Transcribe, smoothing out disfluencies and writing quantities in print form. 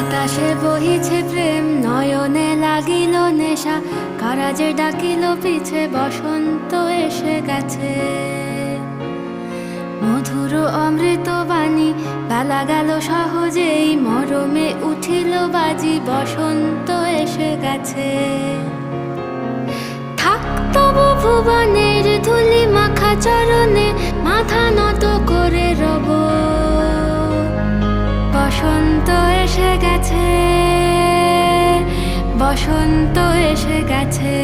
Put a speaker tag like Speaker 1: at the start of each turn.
Speaker 1: বাতাসে বহিছে প্রেম, নয়নে লাগিল নেশা, কারাজে ডাকিল পিছে, বসন্ত এসে গেছে। মধুর অমৃত বাণী, বেলা গেল সহজেই, মরমে উঠিল বাজি, বসন্ত এসে গেছে। থাক তবু ভুবনের ধুলি মাখা চরণে, মাথা নত করে রব। বসন্ত এসে গেছে, বসন্ত এসে গেছে।